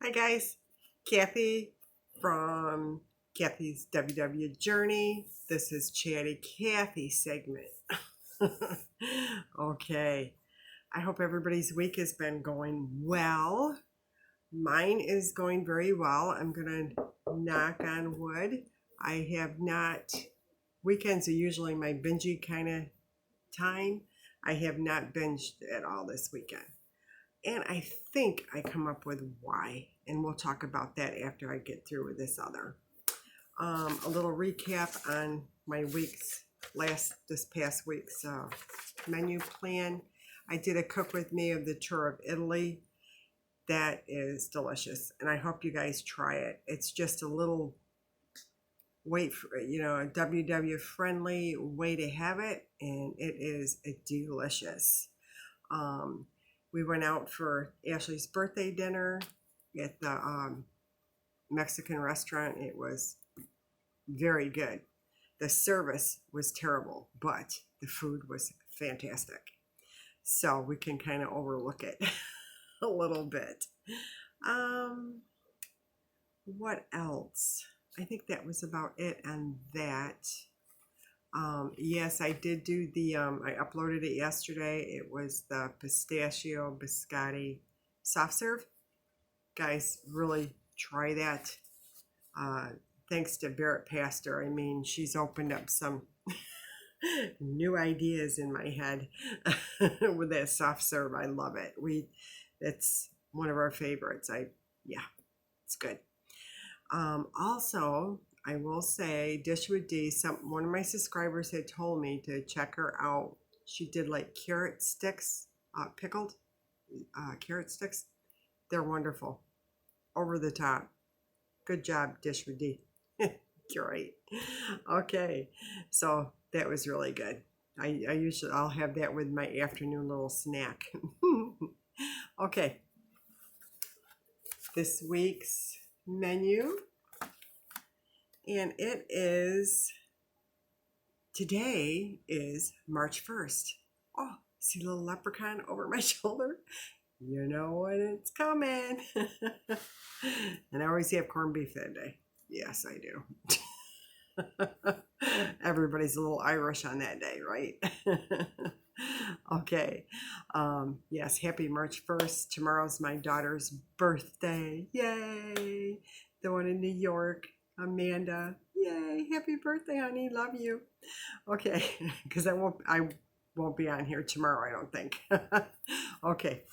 Hi guys, Kathy from Kathy's WW Journey. This is Chatty Kathy segment. Okay, I hope everybody's week has been going well. Mine is going very well. I'm gonna knock on wood. I have not, weekends are usually my bingey kind of time. I have not binged at all this weekend. And I think I come up with why, and we'll talk about that after I get through with this other. A little recap on my this past week's menu plan. I did a cook with me of the tour of Italy. That is delicious, and I hope you guys try it. It's just a little a WW friendly way to have it, and it is delicious. Um, we went out for Ashley's birthday dinner at the Mexican restaurant. It was very good. The service was terrible, but the food was fantastic. So we can kind of overlook it a little bit. What else? I think that was about it on that. Yes, I did do I uploaded it yesterday. It was the Pistachio Biscotti soft serve. Guys, really try that. Uh, Thanks to Barrett Pastor. I mean, she's opened up some new ideas in my head with that soft serve. I love it. That's one of our favorites. Yeah, it's good. Also, I will say, Dish with D. One of my subscribers had told me to check her out. She did like carrot sticks, pickled carrot sticks. They're wonderful, over the top. Good job, Dish with D. Great. Okay, so that was really good. I'll have that with my afternoon little snack. Okay, this week's menu, and today is March 1st. Oh, see a little leprechaun over my shoulder? You know when it's coming. And I always have corned beef that day. Yes, I do. Everybody's a little Irish on that day, right? Okay. Yes, happy March 1st. Tomorrow's my daughter's birthday. Yay. The one in New York, Amanda. Yay. Happy birthday, honey. Love you. Okay. Because I won't be on here tomorrow, I don't think. Okay.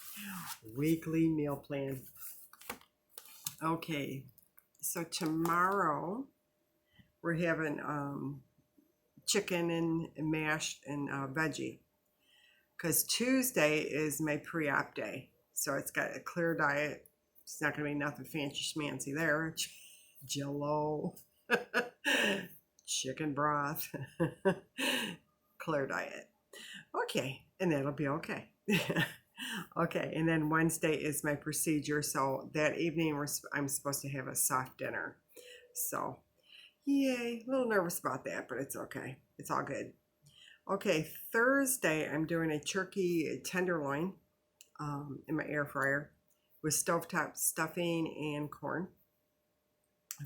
Weekly meal plan. Okay. So tomorrow we're having chicken and mashed and veggie, because Tuesday is my pre-op day, so it's got a clear diet. It's not going to be nothing fancy schmancy there. Jello, chicken broth, clear diet. Okay, and that'll be okay. Okay, and then Wednesday is my procedure, so that evening I'm supposed to have a soft dinner. So, yay, a little nervous about that, but it's okay. It's all good. Okay, Thursday I'm doing a turkey tenderloin in my air fryer with stovetop stuffing and corn.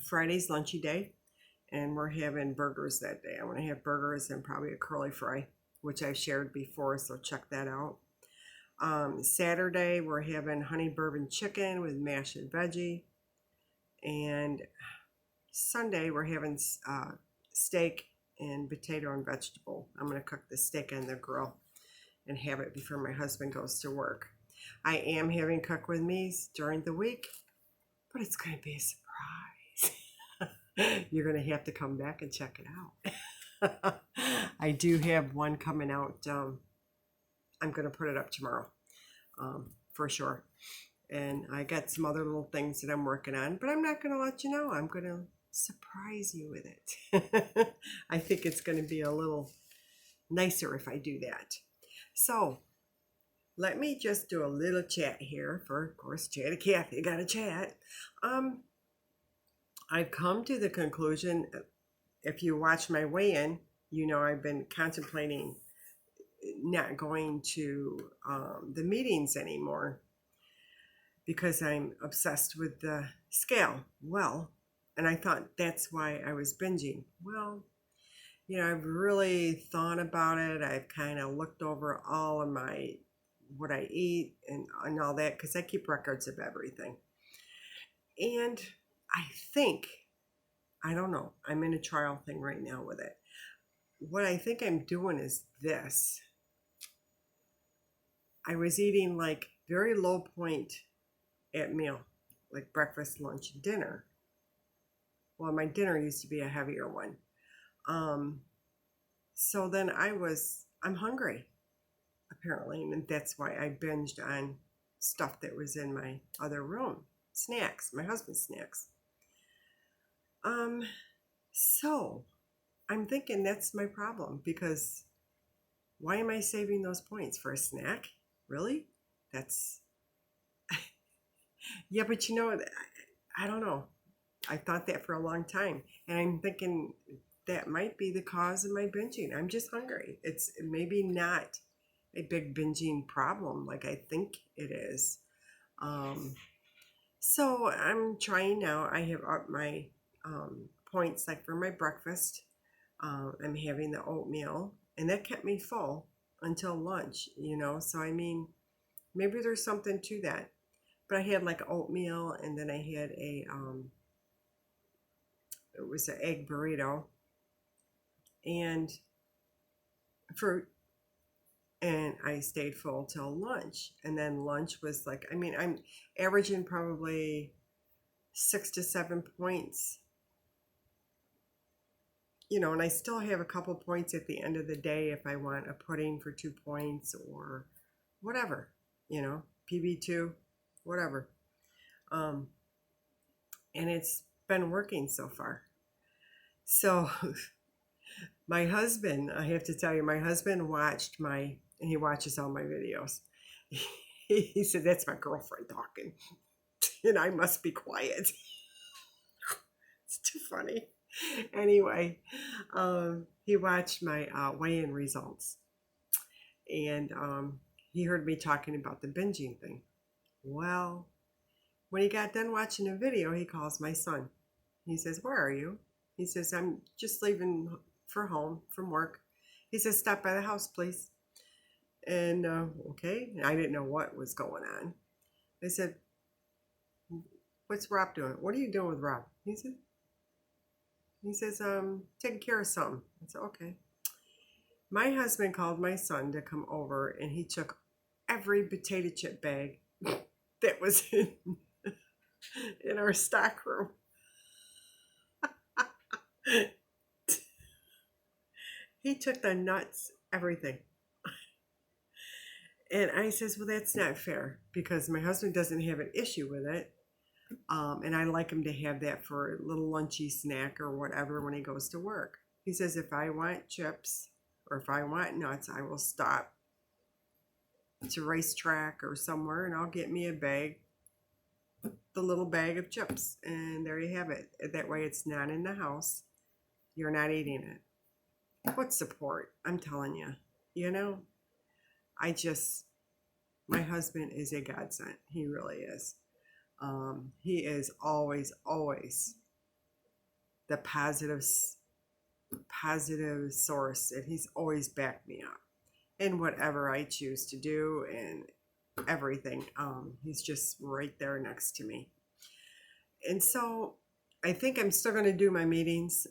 Friday's lunchy day, and we're having burgers that day. I want to have burgers and probably a curly fry, which I've shared before, so check that out. Saturday we're having honey bourbon chicken with mashed and veggie, and Sunday we're having steak and potato and vegetable. I'm going to cook the steak on the grill and have it before my husband goes to work. I am having cook with me during the week, but it's going to be a surprise. You're going to have to come back and check it out. I do have one coming out. I'm going to put it up tomorrow for sure. And I got some other little things that I'm working on, but I'm not going to let you know. I'm going to surprise you with it. I think it's going to be a little nicer if I do that. So let me just do a little chat here for, of course, Chatty Kathy. Got to chat. I've come to the conclusion, if you watch my weigh-in, you know I've been contemplating not going to the meetings anymore. because I'm obsessed with the scale. Well, and I thought that's why I was binging. Well, I've really thought about it. I've kind of looked over all of my what I eat and all that because I keep records of everything. And I think, I don't know, I'm in a trial thing right now with it. What I think I'm doing is this. I was eating like very low point at meal, like breakfast, lunch, and dinner. Well, my dinner used to be a heavier one. Um, so then I'm hungry, apparently, and that's why I binged on stuff that was in my other room. Snacks, my husband's snacks. Um, so I'm thinking that's my problem because why am I saving those points for a snack? Really? That's yeah, but I don't know. I thought that for a long time, and I'm thinking that might be the cause of my binging. I'm just hungry. It's maybe not a big binging problem like I think it is. Um, so I'm trying now. I have up my points like for my breakfast. I'm having the oatmeal, and that kept me full until lunch. So I mean, maybe there's something to that. But I had like oatmeal, and then I had it was an egg burrito and fruit, and I stayed full till lunch. And then lunch was like, I mean, I'm averaging probably 6 to 7 points, and I still have a couple points at the end of the day if I want a pudding for 2 points or whatever, PB2, whatever. Um, and it's been working so far. So my husband, I have to tell you, my husband and he watches all my videos. He said, that's my girlfriend talking, and I must be quiet. It's too funny. Anyway, he watched my weigh-in results, and he heard me talking about the binging thing. Well, when he got done watching the video, he calls my son. He says, where are you? He says, I'm just leaving for home from work. He says, stop by the house, please. And okay, I didn't know what was going on. I said, what's Rob doing? What are you doing with Rob? He says, taking care of something. I said, okay. My husband called my son to come over, and he took every potato chip bag that was in our stock room. He took the nuts, everything. And I says, well, that's not fair because my husband doesn't have an issue with it. And I like him to have that for a little lunchy snack or whatever when he goes to work. He says, if I want chips or if I want nuts, I will stop to racetrack or somewhere and I'll get me a bag, the little bag of chips. And there you have it. That way it's not in the house. You're not eating it. What support? I'm telling you. You know, my husband is a godsend. He really is. He is always, always the positive source, and he's always backed me up in whatever I choose to do and everything. He's just right there next to me. And so I think I'm still going to do my meetings.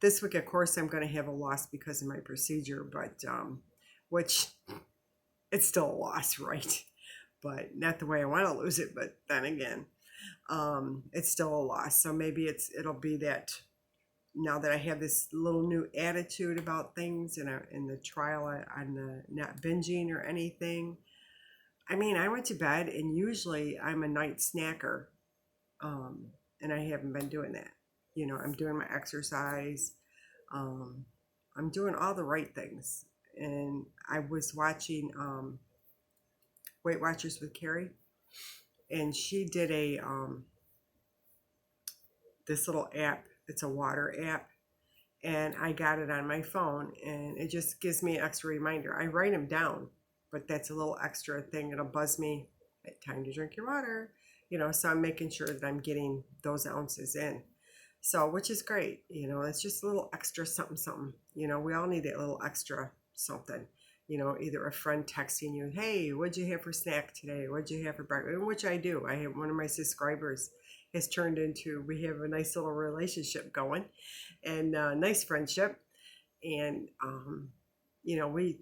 This week, of course, I'm going to have a loss because of my procedure, but which it's still a loss, right? But not the way I want to lose it. But then again, it's still a loss. So maybe it'll be that now that I have this little new attitude about things and in the trial on the not binging or anything. I mean, I went to bed and usually I'm a night snacker, and I haven't been doing that. I'm doing my exercise. Um, I'm doing all the right things. And I was watching Weight Watchers with Carrie, and she did this little app. It's a water app, and I got it on my phone, and it just gives me an extra reminder. I write them down, but that's a little extra thing. It'll buzz me at time to drink your water. So I'm making sure that I'm getting those ounces in. So, which is great, it's just a little extra something, something. We all need a little extra something. Either a friend texting you, hey, what'd you have for snack today? What'd you have for breakfast? Which I do. I have one of my subscribers has turned into, we have a nice little relationship going and nice friendship. And, we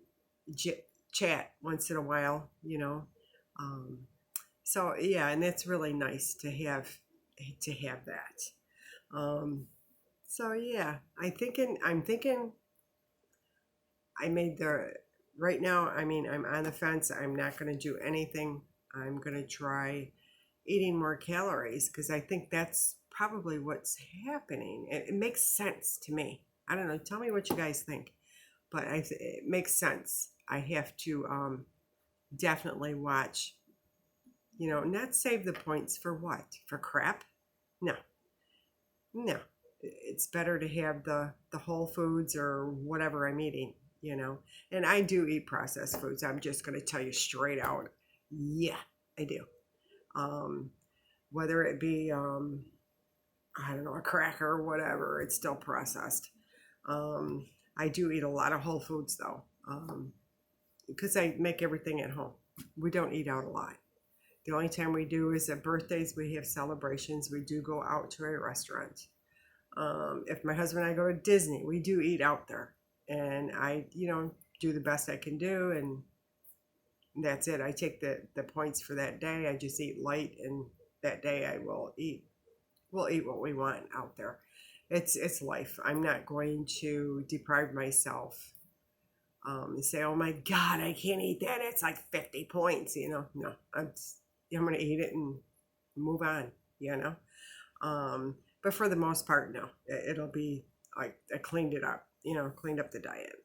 chat once in a while, Um, so yeah, and that's really nice to have that. Um, so yeah, I'm thinking I made the right now. I mean, I'm on the fence. I'm not going to do anything. I'm going to try eating more calories because I think that's probably what's happening. It makes sense to me. I don't know. Tell me what you guys think, but it makes sense. I have to definitely watch. Not save the points for what? For crap? No, no. It's better to have the whole foods or whatever I'm eating. And I do eat processed foods. I'm just going to tell you straight out. Yeah, I do. Um, whether it be I don't know, a cracker or whatever, it's still processed. Um, I do eat a lot of whole foods though, because I make everything at home. We don't eat out a lot. The only time we do is at birthdays, we have celebrations. We do go out to a restaurant. If my husband and I go to Disney, we do eat out there. And I, do the best I can do. And that's it. I take the points for that day. I just eat light. And that day I will eat. We'll eat what we want out there. It's life. I'm not going to deprive myself and say, oh my God, I can't eat that. It's like 50 points, No, I'm going to eat it and move on, you know. But for the most part, no, it'll be like I cleaned it up, cleaned up the diet.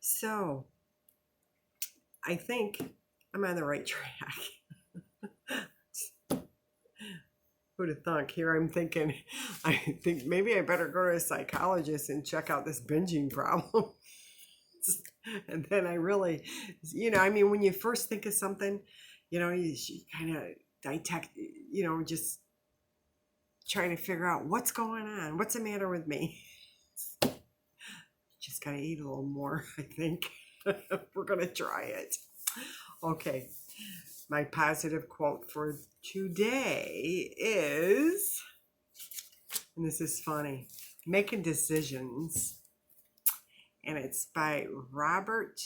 So I think I'm on the right track. Who'd have thunk? Here I'm thinking, I think maybe I better go to a psychologist and check out this binging problem. And then I really, I mean, when you first think of something, you kind of detect, just trying to figure out what's going on, what's the matter with me. Just gotta eat a little more, I think. We're gonna try it. Okay, my positive quote for today is, and this is funny, making decisions, and it's by Robert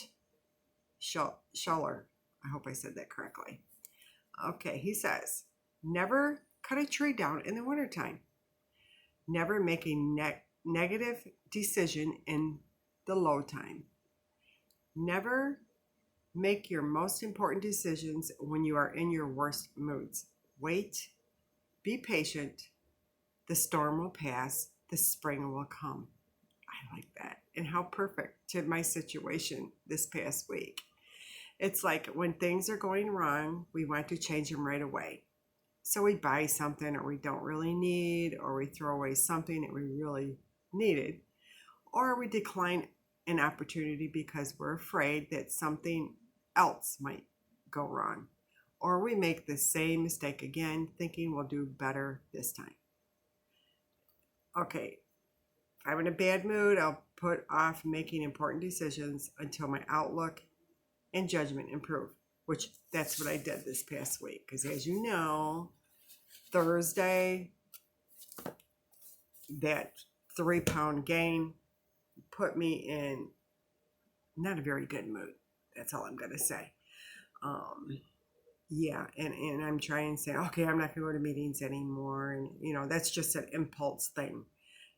Schuller. I hope I said that correctly. Okay, he says, never cut a tree down in the wintertime. Never make a negative decision in the low time. Never make your most important decisions when you are in your worst moods. Wait, be patient. The storm will pass, the spring will come. I like that. And how perfect to my situation this past week. It's like when things are going wrong, we want to change them right away. So we buy something or we don't really need, or we throw away something that we really needed, or we decline an opportunity because we're afraid that something else might go wrong, or we make the same mistake again, thinking we'll do better this time. Okay, if I'm in a bad mood, I'll put off making important decisions until my outlook and judgment improve, which that's what I did this past week. Because as you know, Thursday, that 3-pound gain put me in not a very good mood. That's all I'm going to say. Yeah, and I'm trying to say, okay, I'm not going to go to meetings anymore. And, that's just an impulse thing,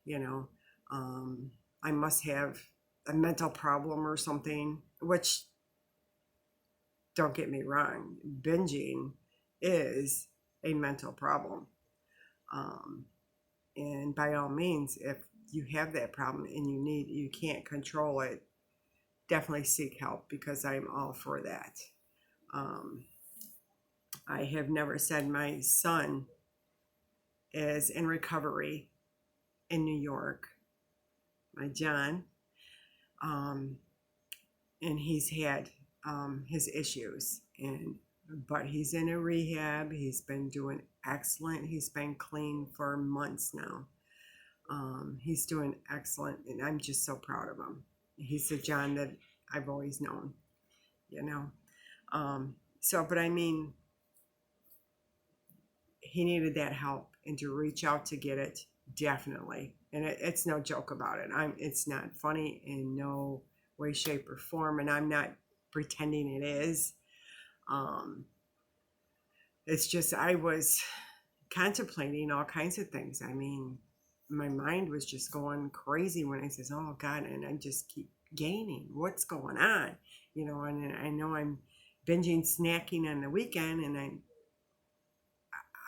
you know. I must have a mental problem or something, which, don't get me wrong, binging is a mental problem. And by all means, if you have that problem and you can't control it, definitely seek help, because I'm all for that. I have never said my son is in recovery in New York, my John, and he's had his issues, and but he's in a rehab. He's been doing excellent. He's been clean for months now. He's doing excellent, and I'm just so proud of him. He's the John that I've always known, you know. But I mean, he needed that help, and to reach out to get it, definitely. And it's no joke about it. It's not funny in no way, shape, or form, and I'm not pretending it is. It's just I was contemplating all kinds of things. I mean, my mind was just going crazy when I says, "Oh God," and I just keep gaining. What's going on? You know, and I know I'm binging snacking on the weekend, and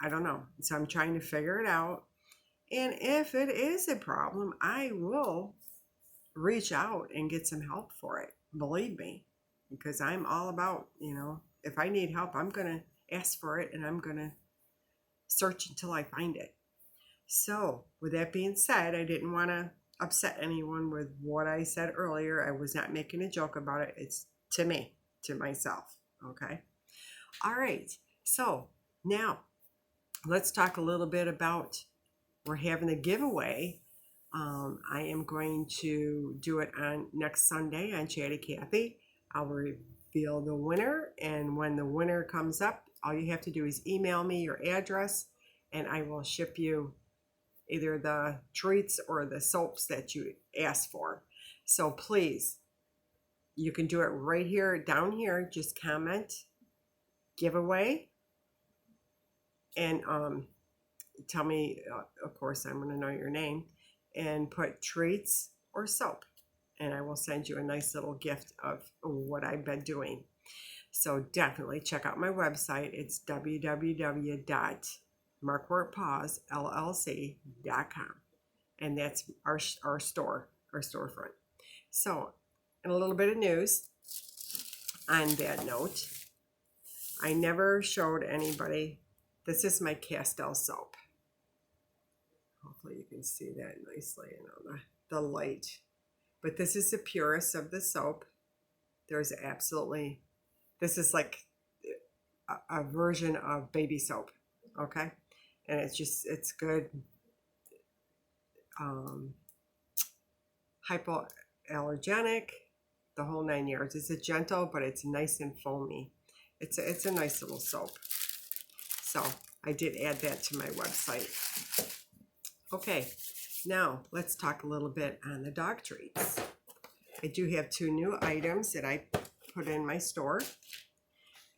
I don't know. So I'm trying to figure it out. And if it is a problem, I will reach out and get some help for it. Believe me, because I'm all about, if I need help, I'm going to ask for it, and I'm going to search until I find it. So with that being said, I didn't want to upset anyone with what I said earlier. I was not making a joke about it. It's to me, to myself. Okay. All right. So now let's talk a little bit about, we're having a giveaway. I am going to do it on next Sunday on Chatty Kathy. I'll reveal the winner, and when the winner comes up, all you have to do is email me your address, and I will ship you either the treats or the soaps that you asked for. So please, you can do it right here, down here. Just comment giveaway, and tell me, of course, I'm going to know your name, and put treats or soap, and I will send you a nice little gift of what I've been doing. So definitely check out my website. It's www.markwhereitpause.llc.com, and that's our store, our storefront. So, and a little bit of news on that note, I never showed anybody. This is my Castile soap. Hopefully you can see that nicely, the light. But this is the purest of the soap. This is like a version of baby soap, okay? And it's good. Hypoallergenic, the whole 9 yards. It's a gentle, but it's nice and foamy. It's a nice little soap. So I did add that to my website. Okay, now let's talk a little bit on the dog treats. I do have 2 new items that I put in my store,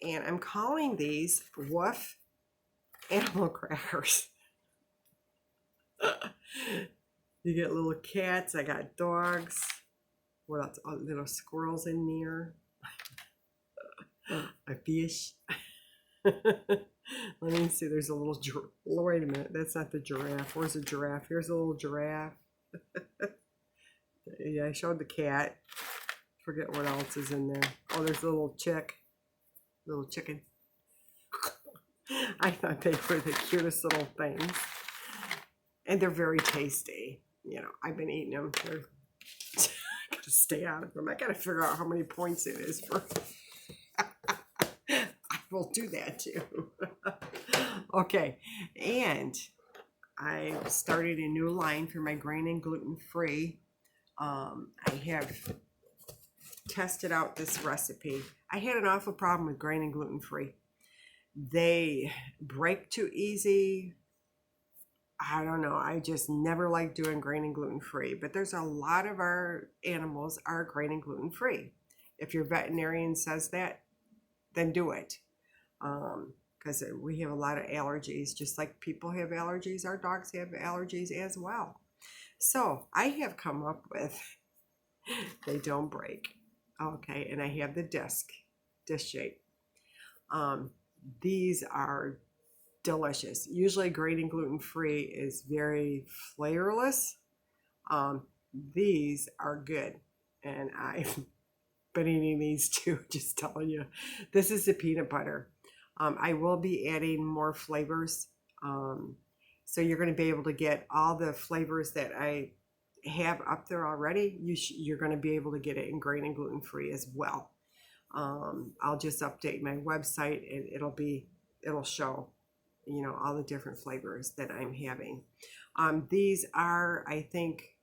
and I'm calling these Woof Animal Crackers. You get little cats, I got dogs. What else? Oh, little squirrels in there. A fish. Let me see, there's a little wait a minute, that's not the giraffe. Where's the giraffe? Here's a little giraffe. Yeah, I showed the cat. Forget what else is in there. Oh, there's a little chicken. I thought they were the cutest little things. And they're very tasty. I've been eating them. I gotta stay out of them. I gotta figure out how many points it is for. I will do that too. Okay, and I started a new line for my grain and gluten free. I have tested out this recipe. I had an awful problem with grain and gluten free. They break too easy. I don't know. I just never like doing grain and gluten free, but there's a lot of our animals are grain and gluten free. If your veterinarian says that, then do it. Because we have a lot of allergies, just like people have allergies, our dogs have allergies as well. So I have come up with, they don't break. Okay, and I have the disc shape. These are delicious. Usually grain and gluten free is very flavorless. These are good, and I've been eating these too, just telling you. This is the peanut butter. I will be adding more flavors, so you're going to be able to get all the flavors that I have up there already. You're going to be able to get it in grain and gluten free as well. I'll just update my website and it'll show, you know, all the different flavors that I'm having. These are, I think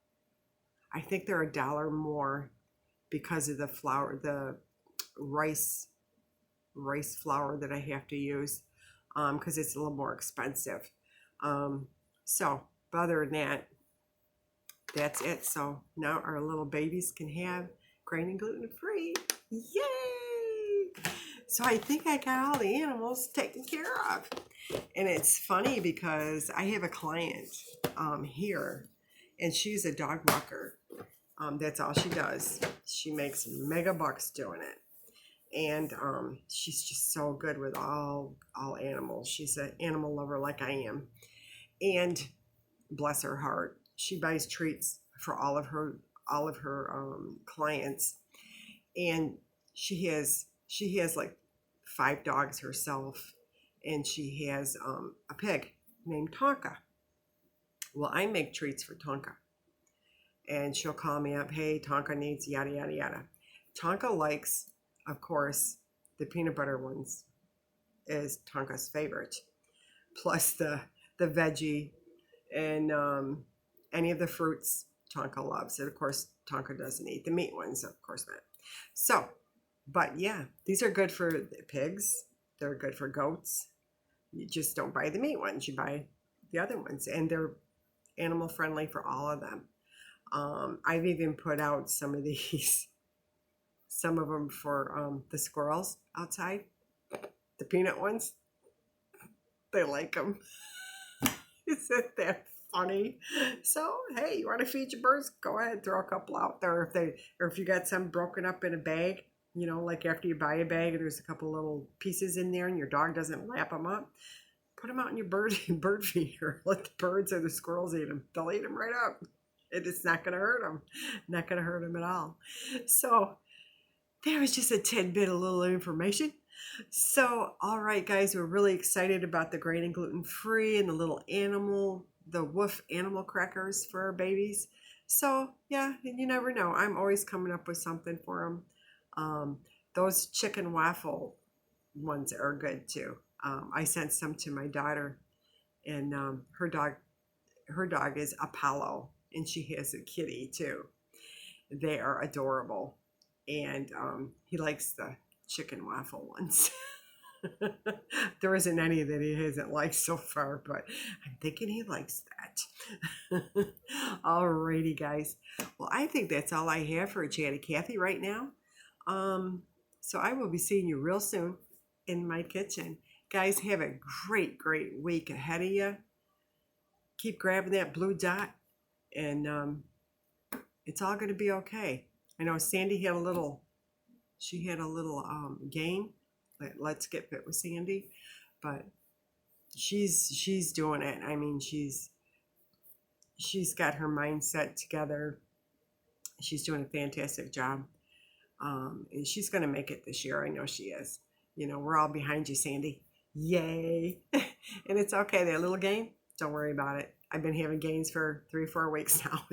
they're $1 more because of the flour, the rice flour that I have to use, because it's a little more expensive. Um, so, but other than that, that's it. So now our little babies can have grain and gluten free. Yay! So I think I got all the animals taken care of. And it's funny because I have a client here, and she's a dog walker. That's all she does. She makes mega bucks doing it. And she's just so good with all animals. She's an animal lover like I am. And bless her heart, she buys treats for all of her clients. And she has like 5 dogs herself, and she has a pig named Tonka. Well, I make treats for Tonka, and she'll call me up, hey, Tonka needs yada yada yada. Tonka likes, of course, the peanut butter ones is Tonka's favorite, plus the veggie and any of the fruits Tonka loves. And of course, Tonka doesn't eat the meat ones, of course not. So, but yeah, these are good for pigs. They're good for goats. You just don't buy the meat ones. You buy the other ones. And they're animal friendly for all of them. I've even put out some of these, some of them for the squirrels outside. The peanut ones, they like them. Isn't that funny? So, hey, you want to feed your birds? Go ahead, throw a couple out there. Or if you got some broken up in a bag, you know, like after you buy a bag and there's a couple little pieces in there and your dog doesn't lap them up, put them out in your bird feeder. Let the birds or the squirrels eat them. They'll eat them right up. It's not going to hurt them. Not going to hurt them at all. So there was just a tidbit of little information. So, all right, guys, we're really excited about the grain and gluten free and the woof animal crackers for our babies. So, yeah, and you never know. I'm always coming up with something for them. Those chicken waffle ones are good too. I sent some to my daughter, and her dog is Apollo, and she has a kitty too. They are adorable, and he likes the chicken waffle ones. There isn't any that he hasn't liked so far, but I'm thinking he likes that. Alrighty, guys. Well, I think that's all I have for Chatty Kathy right now. So I will be seeing you real soon in my kitchen. Guys, have a great, great week ahead of you. Keep grabbing that blue dot, and it's all going to be okay. I know Sandy had a little game, like Let's Get Fit with Sandy, but she's doing it. I mean, she's got her mindset together. She's doing a fantastic job, and she's going to make it this year. I know she is. You know, we're all behind you, Sandy. Yay! And it's okay. That little game, don't worry about it. I've been having gains for 3 or 4 weeks now.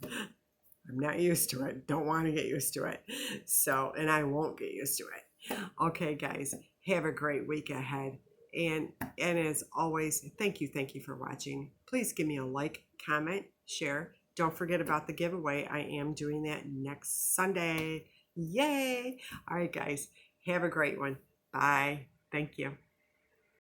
I'm not used to it. Don't want to get used to it. So, and I won't get used to it. Okay, guys, have a great week ahead. And as always, thank you for watching. Please give me a like, comment, share. Don't forget about the giveaway. I am doing that next Sunday. Yay! All right, guys, have a great one. Bye. Thank you.